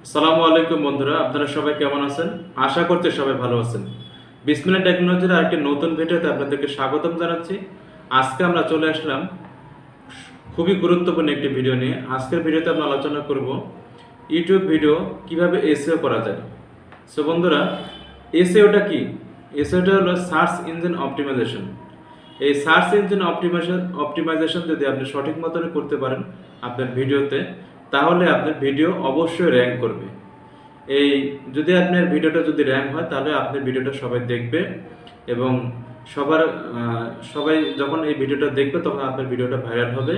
আসসালামুআলাইকুম বন্ধুরা, আপনারা সবাই কেমন আছেন? আশা করছি সবাই ভালো আছেন। বিসমিল্লাহ টেকনোলজির আরেকটি নতুন ভিডিওতে আপনাদেরকে স্বাগতম জানাচ্ছি। আজকে আমরা চলে আসলাম খুবই গুরুত্বপূর্ণ একটি ভিডিও নিয়ে। আজকের ভিডিওতে আমরা আলোচনা করব ইউটিউব ভিডিও কিভাবে এসইও করা যায়। সো বন্ধুরা, এসইওটা কি? এসইওটা হলো সার্চ ইঞ্জিন অপটিমাইজেশন। এই সার্চ ইঞ্জিন অপটিমাইজেশন যদি আপনি সঠিক মতন করতে পারেন আপনার ভিডিওতে, তাহলে আপনার ভিডিও অবশ্যই র্যাঙ্ক করবে। যদি আপনার ভিডিওটা যদি র্যাঙ্ক হয়, তাহলে আপনার ভিডিওটা সবাই দেখবে এবং সবাই যখন এই ভিডিওটা দেখবে তখন আপনার ভিডিওটা ভাইরাল হবে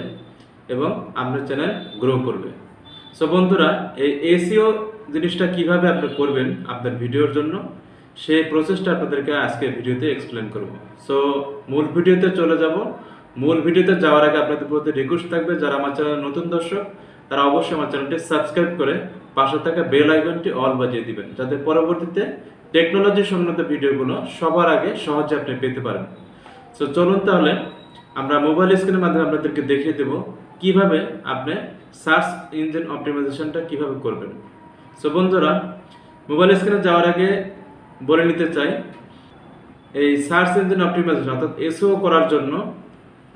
এবং আপনার চ্যানেল গ্রো করবে। সো বন্ধুরা, এই এসইও জিনিসটা কিভাবে আপনি করবেন আপনার ভিডিওর জন্য, সেই প্রসেসটা আপনাদেরকে আজকে ভিডিওতে এক্সপ্লেন করব। সো মূল ভিডিওতে চলে যাব। মূল ভিডিওতে যাওয়ার আগে আপনাদের প্রতি রিকোয়েস্ট থাকবে, যারা আমার চ্যানেল নতুন দর্শক তারা অবশ্যই আমার চ্যানেলটি সাবস্ক্রাইব করে পাশে থাকা বেল আইকনটি অল বাজিয়ে দিবেন, যাতে পরবর্তীতে টেকনোলজি সংক্রান্ত ভিডিওগুলো সবার আগে সহজে আপনি পেতে পারেন। সো চলুন তাহলে আমরা মোবাইল স্ক্রিনের মাধ্যমে আপনাদেরকে দেখিয়ে দেব কিভাবে আপনি সার্চ ইঞ্জিন অপটিমাইজেশনটা কিভাবে করবেন। সো বন্ধুরা, মোবাইল স্ক্রিনে যাওয়ার আগে বলে নিতে চাই, এই সার্চ ইঞ্জিন অপটিমাইজেশন অর্থাৎ এসইও করার জন্য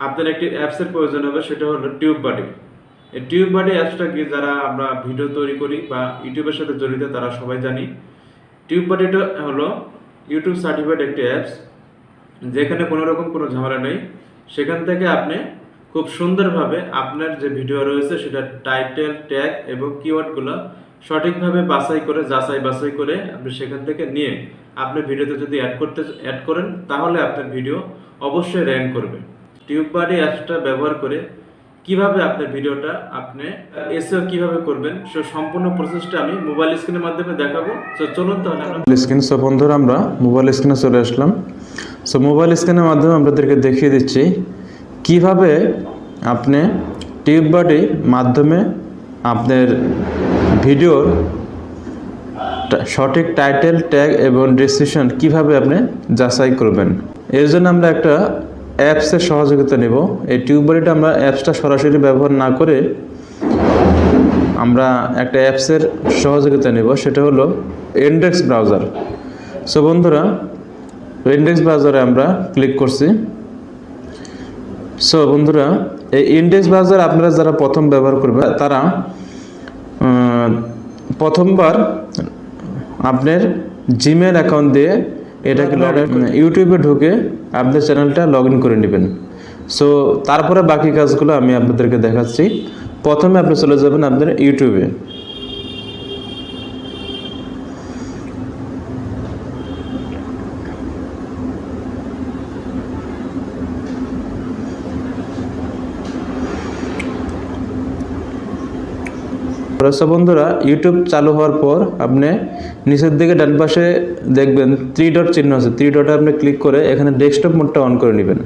আপনার একটি অ্যাপসের প্রয়োজন হবে, সেটা হলো টিউববাডি। এই টিউববাডি অ্যাপসটা কি, যারা আমরা ভিডিও তৈরি করি বা ইউটিউবের সাথে জড়িত তারা সবাই জানি। টিউববাডিটা হলো ইউটিউব সার্টিফাইড একটি অ্যাপস, যেখানে কোনো রকম কোনো ঝামেলা নেই। সেখান থেকে আপনি খুব সুন্দরভাবে আপনার যে ভিডিও রয়েছে সেটা টাইটেল, ট্যাগ এবং কিওয়ার্ডগুলো সঠিকভাবে যাচাই বাছাই করে আপনি সেখান থেকে নিয়ে আপনি ভিডিওতে যদি অ্যাড করেন, তাহলে আপনার ভিডিও অবশ্যই র্যাঙ্ক করবে। টিউববাডি অ্যাপসটা ব্যবহার করে কিভাবে আপনার ভিডিওটা আপনি এসইও কিভাবে করবেন, সে সম্পূর্ণ প্রসেসটা আমি মোবাইল স্ক্রিনের মাধ্যমে দেখাবো। তো চলুন তাহলে আমরা বন্ধুরা, আমরা মোবাইল স্ক্রিনে চলে আসলাম। সো মোবাইল স্ক্রিনের মাধ্যমে আপনাদেরকে দেখিয়ে দিচ্ছি কিভাবে আপনি টিউববাডির মাধ্যমে আপনার ভিডিওর সঠিক টাইটেল, ট্যাগ এবং ডেসক্রিপশন কিভাবে আপনি যাচাই করবেন। এর জন্য আমরা একটা অ্যাপসের সহযোগিতা নেব। এই টিউববাডিটা আমরা অ্যাপসটা সরাসরি ব্যবহার না করে আমরা একটা অ্যাপসের সহযোগিতা নেব, সেটা হলো ইন্ডেক্স ব্রাউজার। সো বন্ধুরা, ইন্ডেক্স ব্রাউজারে আমরা ক্লিক করছি। সো বন্ধুরা, এই ইন্ডেক্স ব্রাউজার আপনারা যারা প্রথম ব্যবহার করবে, তারা প্রথমবার আপনার জিমেল অ্যাকাউন্ট দিয়ে এটাকে ইউটিউবে ঢুকে আপনাদের চ্যানেলটা লগ ইন করে নেবেন। সো তারপরে বাকি কাজগুলো আমি আপনাদেরকে দেখাচ্ছি। প্রথমে আপনি চলে যাবেন আপনার ইউটিউবে। বন্ধুরা, ইউটিউব চালু হওয়ার পর আপনি নিচের দিকে ডান পাশে দেখবেন 3 ডট চিহ্ন আছে। 3 ডটে আপনি ক্লিক করে এখানে ডেস্কটপ মোডটা অন করে নেবেন।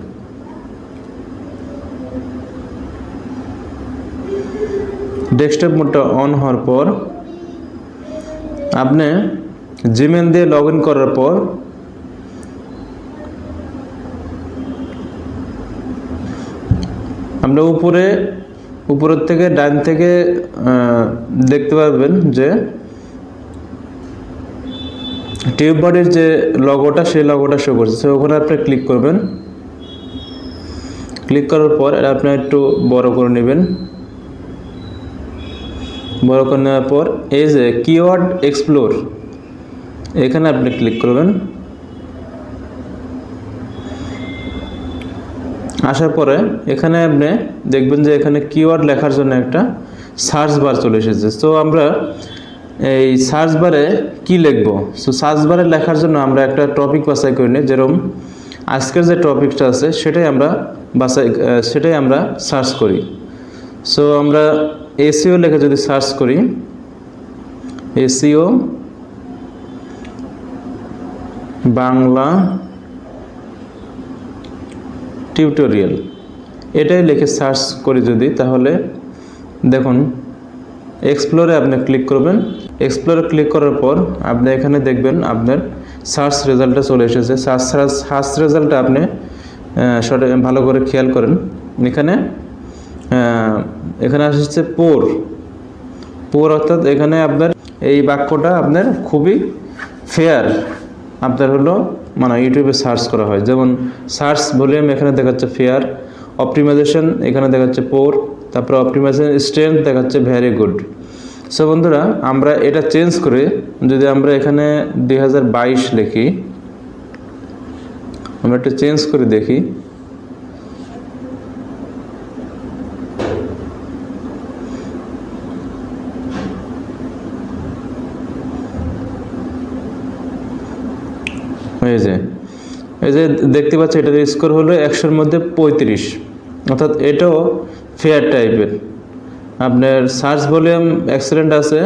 ডেস্কটপ মোডটা অন হওয়ার পর আপনি জিমেল দিয়ে লগ ইন করার পর আমরা উপরের থেকে ডান থেকে দেখতে পারবেন যে টিউববাডির যে লগোটা, সেই লগোটা শো করছে। ওখানে আপনি ক্লিক করবেন। ক্লিক করার পর এটা আপনি একটু বড় করে নেবেন। বড় করে নেওয়ার পর এই যে কিওয়ার্ড এক্সপ্লোর, এখানে আপনি ক্লিক করবেন। আসার পরে এখানে আপনি দেখবেন যে এখানে কিওয়ার্ড লেখার জন্য একটা সার্চ বার চলে এসেছে। তো আমরা এই সার্চ বারে কি লিখব? সো সার্চ বারে লেখার জন্য আমরা একটা টপিক বাছাই করে নিই। যেরকম আজকের যে টপিকটা আছে সেটাই আমরা সার্চ করি। সো আমরা এসইও লেখে যদি সার্চ করি, এসইও বাংলা টিউটোরিয়াল, এটাই লিখে সার্চ করি যদি, তাহলে দেখুন এক্সপ্লোরে আপনি ক্লিক করবেন। এক্সপ্লোরে ক্লিক করার পর আপনি এখানে দেখবেন আপনার সার্চ রেজাল্টটা চলে এসেছে। সার্চ রেজাল্টটা আপনি ভালো করে খেয়াল করেন। এখানে আসছে পোর পোর অর্থাৎ এখানে আপনার এই বাক্যটা আপনার খুবই ফেয়ার আপনার হলো মানে ইউটিউবে সার্চ করা হয়। যেমন সার্চ ভলিউম এখানে দেখাচ্ছে ফেয়ার, অপটিমাইজেশন এখানে দেখাচ্ছে পোর, তারপরে অপটিমাইজেশন স্ট্রেংথ দেখাচ্ছে ভেরি গুড। সো বন্ধুরা আমরা এটা চেঞ্জ করে যদি আমরা এখানে 2022 লিখি, আমরা একটু চেঞ্জ করে দেখি। এই যে দেখতে পাচ্ছি এটার স্কোর হলো 100-র মধ্যে 35, অর্থাৎ এটাও ফেয়ার টাইপের। আপনার সার্চ ভলিউম এক্সেলেন্ট আছে,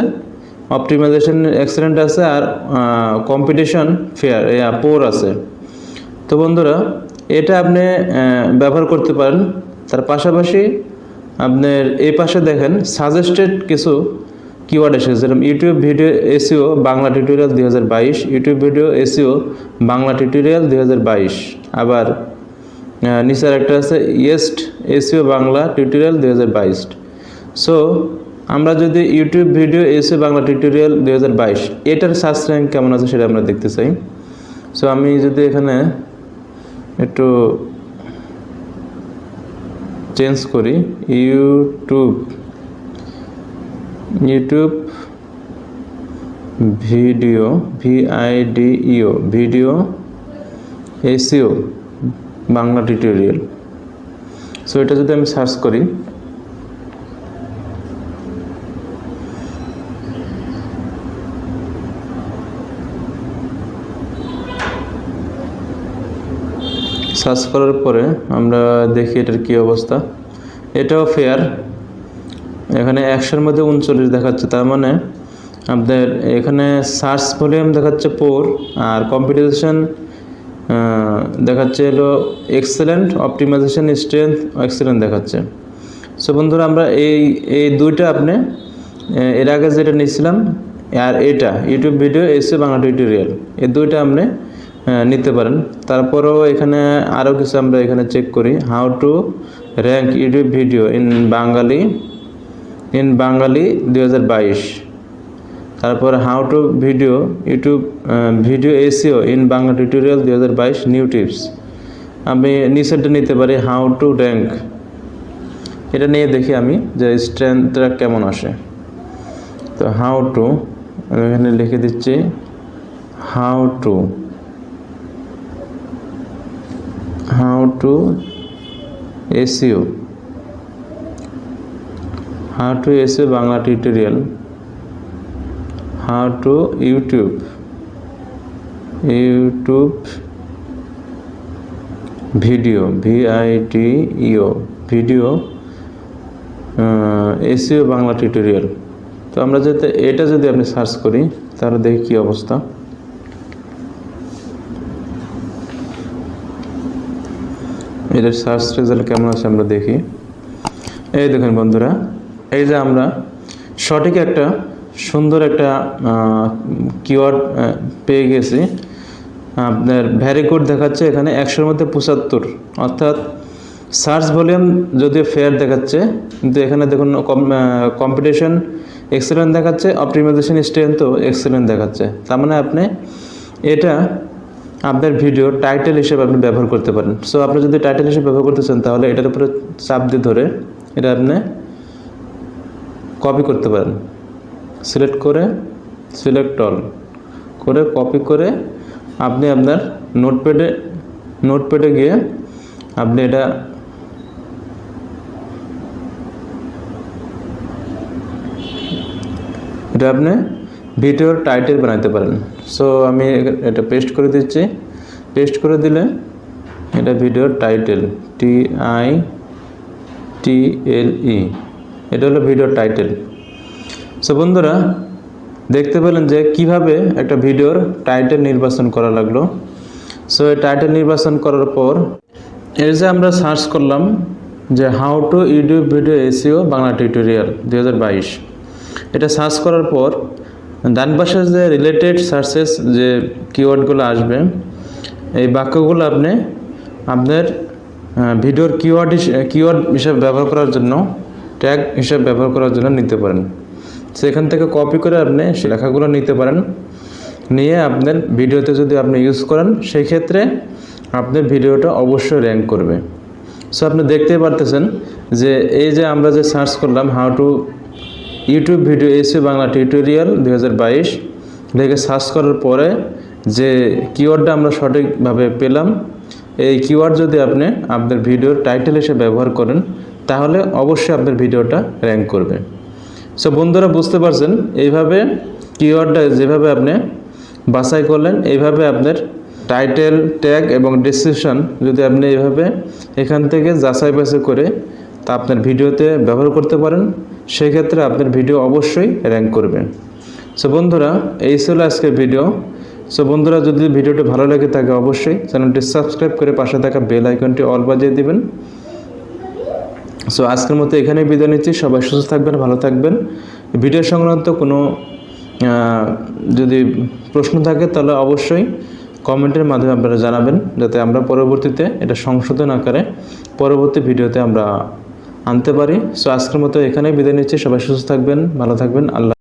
অপটিমাইজেশন এক্সেলেন্ট আছে, আর কম্পিটিশন ফেয়ার পোর আছে। তো বন্ধুরা এটা আপনি ব্যবহার করতে পারেন। তার পাশাপাশি আপনার এই পাশে দেখেন সাজেস্টেড কিছু কিওয়ার্ড এসেছে, যেরকম YouTube video SEO Bangla tutorial 2022, YouTube video SEO Bangla tutorial 2022। আবার নিচের একটা আছে yeast SEO Bangla tutorial 2022। So আমরা যদি YouTube video SEO Bangla tutorial 2022 এটার সার্চ র্যাঙ্ক কেমন আছে সেটা আমরা দেখতে চাই। সো আমি যদি এখানে একটু চেঞ্জ করি, YouTube video video video SEO Bangla tutorial. So এটা যদি আমি সার্চ করি, সার্চ করার পরে আমরা দেখি এটার কি অবস্থা। এটাও ফেয়ার, এখানে 100-র মধ্যে 39 দেখাচ্ছে। তার মানে আপনাদের এখানে সার্চ ভলিউম দেখাচ্ছে পোর, আর কম্পিটিশন দেখাচ্ছে হলো এক্সেলেন্ট, অপটিমাইজেশন স্ট্রেংথ এক্সেলেন্ট দেখাচ্ছে। সো বন্ধুরা আমরা এই দুইটা আপনি এর আগে যেটা নিয়েছিলাম আর এটা YouTube video SEO Bangla tutorial, এই দুইটা আপনি নিতে পারেন। তারপরেও এখানে আরও কিছু আমরা এখানে চেক করি, how to rank YouTube video in Bangali 2022। তারপর how to YouTube video SEO in Bangla tutorial 2022 new tips. আমি নিচেরটা নিতে পারি হাউ টু র্যাঙ্ক, এটা নিয়ে দেখি আমি যে স্ট্রেংথটা কেমন আসে। তো হাউ টু আমি এখানে লিখে দিচ্ছি how to SEO Bangla tutorial, how to YouTube video video video SEO Bangla tutorial. তো আমরা এটা যদি আপনি সার্চ করি তাহলে দেখি কি অবস্থা। এটার সার্চ রেজাল্ট কেমন আছে আমরা দেখি। এই দেখুন বন্ধুরা, এই যে আমরা সঠিক একটা সুন্দর একটা কিওয়ার্ড পেয়ে গেছি। আপনার ভেরি গুড দেখাচ্ছে এখানে 100-র মধ্যে 75, অর্থাৎ সার্চ ভলিউম যদিও ফেয়ার দেখাচ্ছে, কিন্তু এখানে দেখুন কম্পিটিশন এক্সেলেন্ট দেখাচ্ছে, অপটিমাইজেশন স্ট্রেংথও এক্সেলেন্ট দেখাচ্ছে। তার মানে আপনি এটা আপনার ভিডিও টাইটেল হিসেবে আপনি ব্যবহার করতে পারেন। সো আপনি যদি টাইটেল হিসেবে ব্যবহার করতে চান তাহলে এটার উপরে চাপ দিয়ে ধরে এটা আপনি কপি করতে পারেন, সিলেক্ট অল করে কপি করে আপনি আপনার নোটপ্যাডে গিয়ে আপনি এটা আপনি ভিডিওর টাইটেল বানাতে পারেন। সো আমি এটা পেস্ট করে দিচ্ছি, পেস্ট করে দিলে এটা ভিডিওর টাইটেল TITLE, এটা হলো ভিডিওর টাইটেল। সো বন্ধুরা দেখতে পেলেন যে কিভাবে একটা ভিডিওর টাইটেল নির্বাচন করা লাগলো। সো এই টাইটেল নির্বাচন করার পর এর যে আমরা সার্চ করলাম যে how to YouTube video SEO Bangla tutorial 2022, এটা সার্চ করার পর ডান পাশে যে রিলেটেড সার্চেস যে কিওয়ার্ডগুলো আসবে, এই বাক্যগুলো আপনি আপনার ভিডিওর কিওয়ার্ড হিসেবে ব্যবহার করার জন্য, ট্যাগ হিসেবে ব্যবহার করার জন্য নিতে পারেন। সেখান থেকে কপি করে আপনি সেই লেখাগুলো নিতে পারেন। নিয়ে আপনার ভিডিওতে যদি আপনি ইউজ করেন সেই ক্ষেত্রে আপনার ভিডিওটা অবশ্যই র্যাঙ্ক করবে। সো আপনি দেখতেই পারতেছেন যে এই যে আমরা যে সার্চ করলাম how to YouTube video SEO Bangla tutorial 2022 লিখে সার্চ করার পরে যে কিওয়ার্ডটা আমরা সঠিকভাবে পেলাম, এই কিওয়ার্ড যদি আপনি আপনার ভিডিওর টাইটেল হিসেবে ব্যবহার করেন তাহলে অবশ্যই আপনার ভিডিওটা র্যাঙ্ক করবে। সো বন্ধুরা বুঝতে পারছেন, এইভাবে কিওয়ার্ডটা যেভাবে আপনি বাছাই করলেন এইভাবে আপনার টাইটেল, ট্যাগ এবং ডেসক্রিপশন যদি আপনি এইভাবে এখান থেকে যাচাই বাছাই করে তা আপনার ভিডিওতে ব্যবহার করতে পারেন, সেক্ষেত্রে আপনার ভিডিও অবশ্যই র্যাঙ্ক করবে। সো বন্ধুরা এই ছিল আজকের ভিডিও। সো বন্ধুরা যদি ভিডিওটি ভালো লেগে থাকে অবশ্যই চ্যানেলটি সাবস্ক্রাইব করে পাশে থাকা বেল আইকনটি অল বাজিয়ে দিবেন। সো আজকের মতো এখানেই বিদায় নিচ্ছি। সবাই সুস্থ থাকবেন, ভালো থাকবেন। ভিডিও সংক্রান্ত কোনো যদি প্রশ্ন থাকে তাহলে অবশ্যই কমেন্টের মাধ্যমে আপনারা জানাবেন, যাতে আমরা পরবর্তীতে এটা সংশোধন আকারে পরবর্তী ভিডিওতে আমরা আনতে পারি। সো আজকের মতো এখানেই বিদায় নিচ্ছি। সবাই সুস্থ থাকবেন, ভালো থাকবেন। আল্লাহ।